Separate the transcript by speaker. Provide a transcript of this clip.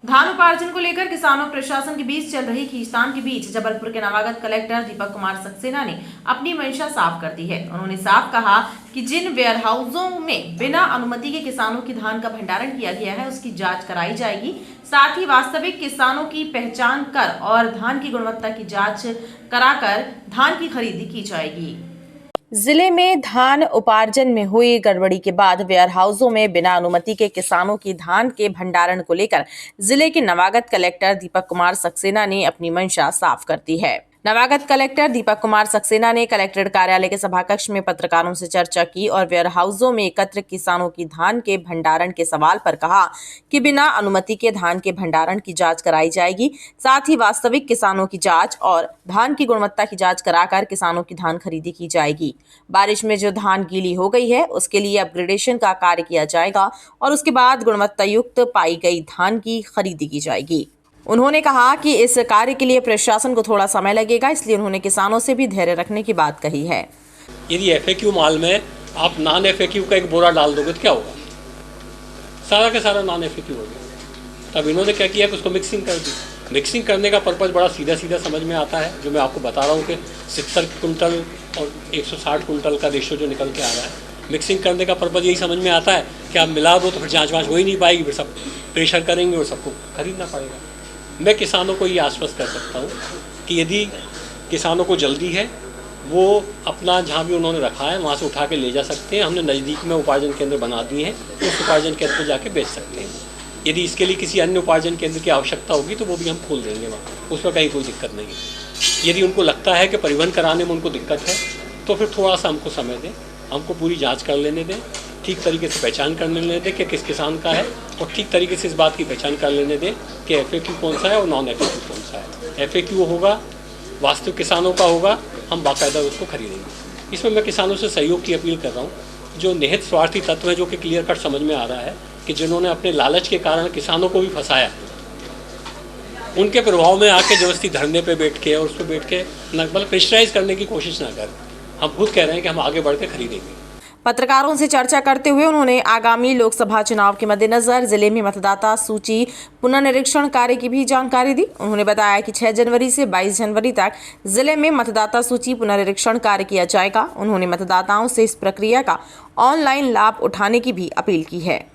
Speaker 1: धान उपार्जन को लेकर किसानों प्रशासन के बीच चल रही खींचतान के बीच जबलपुर के नवागत कलेक्टर दीपक कुमार सक्सेना ने अपनी मंशा साफ कर दी है। उन्होंने साफ कहा कि जिन वेयरहाउसों में बिना अनुमति के किसानों की धान का भंडारण किया गया है उसकी जांच कराई जाएगी। साथ ही वास्तविक किसानों की पहचान कर और धान की गुणवत्ता की जाँच कराकर धान की खरीदी की जाएगी। जिले में धान उपार्जन में हुई गड़बड़ी के बाद वेयरहाउसों में बिना अनुमति के किसानों की धान के भंडारण को लेकर जिले के नवागत कलेक्टर दीपक कुमार सक्सेना ने अपनी मंशा साफ कर दी है। नवागत कलेक्टर दीपक कुमार सक्सेना ने कलेक्ट्रेट कार्यालय के सभाकक्ष में पत्रकारों से चर्चा की और वेयरहाउसों में एकत्र किसानों की धान के भंडारण के सवाल पर कहा कि बिना अनुमति के धान के भंडारण की जांच कराई जाएगी। साथ ही वास्तविक किसानों की जांच और धान की गुणवत्ता की जांच कराकर किसानों की धान खरीदी की जाएगी। बारिश में जो धान गीली हो गई है उसके लिए अपग्रेडेशन का कार्य किया जाएगा और उसके बाद गुणवत्ता युक्त पाई गई धान की खरीदी की जाएगी। उन्होंने कहा कि इस कार्य के लिए प्रशासन को थोड़ा समय लगेगा, इसलिए उन्होंने किसानों से भी धैर्य रखने की बात कही है।
Speaker 2: यदि एफएक्यू माल में आप नॉन एफएक्यू का एक बोरा डाल दोगे तो क्या होगा? सारा का सारा नॉन एफएक्यू हो गया। तब इन्होंने क्या किया कि उसको मिक्सिंग कर दी। मिक्सिंग करने का पर्पज़ बड़ा सीधा सीधा समझ में आता है, जो मैं आपको बता रहा हूँ कि 70 कुंटल और 160 कुंटल का रेशो जो निकल के आ रहा है। मिक्सिंग करने का पर्पज़ यही समझ में आता है कि आप मिला दो तो फिर जाँच वाँच हो ही नहीं पाएगी, फिर सब प्रेशर करेंगे और सबको खरीदना पड़ेगा। मैं किसानों को ये आश्वस्त कर सकता हूँ कि यदि किसानों को जल्दी है वो अपना जहाँ भी उन्होंने रखा है वहाँ से उठा के ले जा सकते हैं। हमने नज़दीक में उपार्जन केंद्र बना दिए हैं, उस उपार्जन केंद्र पर जाके बेच सकते हैं। यदि इसके लिए किसी अन्य उपार्जन केंद्र की आवश्यकता होगी तो वो भी हम खोल देंगे वहाँ, उसमें कहीं कोई दिक्कत नहीं है। यदि उनको लगता है कि परिवहन कराने में उनको दिक्कत है तो फिर थोड़ा सा हमको समय दें, हमको पूरी जाँच कर लेने दें, ठीक तरीके से पहचान कर लेने दें कि किस किसान का है और ठीक तरीके से इस बात की पहचान कर लेने दें कि एफएक्यू कौन सा है और नॉन एफएक्यू कौन सा है। एफएक्यू होगा, वास्तविक किसानों का होगा, हम बाकायदा उसको खरीदेंगे। इसमें मैं किसानों से सहयोग की अपील कर रहा हूँ। जो निहित स्वार्थी तत्व है, जो कि क्लियर कट समझ में आ रहा है कि जिन्होंने अपने लालच के कारण किसानों को भी फंसाया, उनके प्रभाव में आके जबरदस्ती धरने पे बैठ के और उस पर बैठ के मतलब प्रेशराइज करने की कोशिश ना करें। हम खुद कह रहे हैं कि हम आगे बढ़ के खरीदेंगे।
Speaker 1: पत्रकारों से चर्चा करते हुए उन्होंने आगामी लोकसभा चुनाव के मद्देनजर जिले में मतदाता सूची पुनर्निरीक्षण कार्य की भी जानकारी दी। उन्होंने बताया कि 6 जनवरी से 22 जनवरी तक जिले में मतदाता सूची पुनर्निरीक्षण कार्य किया जाएगा। उन्होंने मतदाताओं से इस प्रक्रिया का ऑनलाइन लाभ उठाने की भी अपील की है।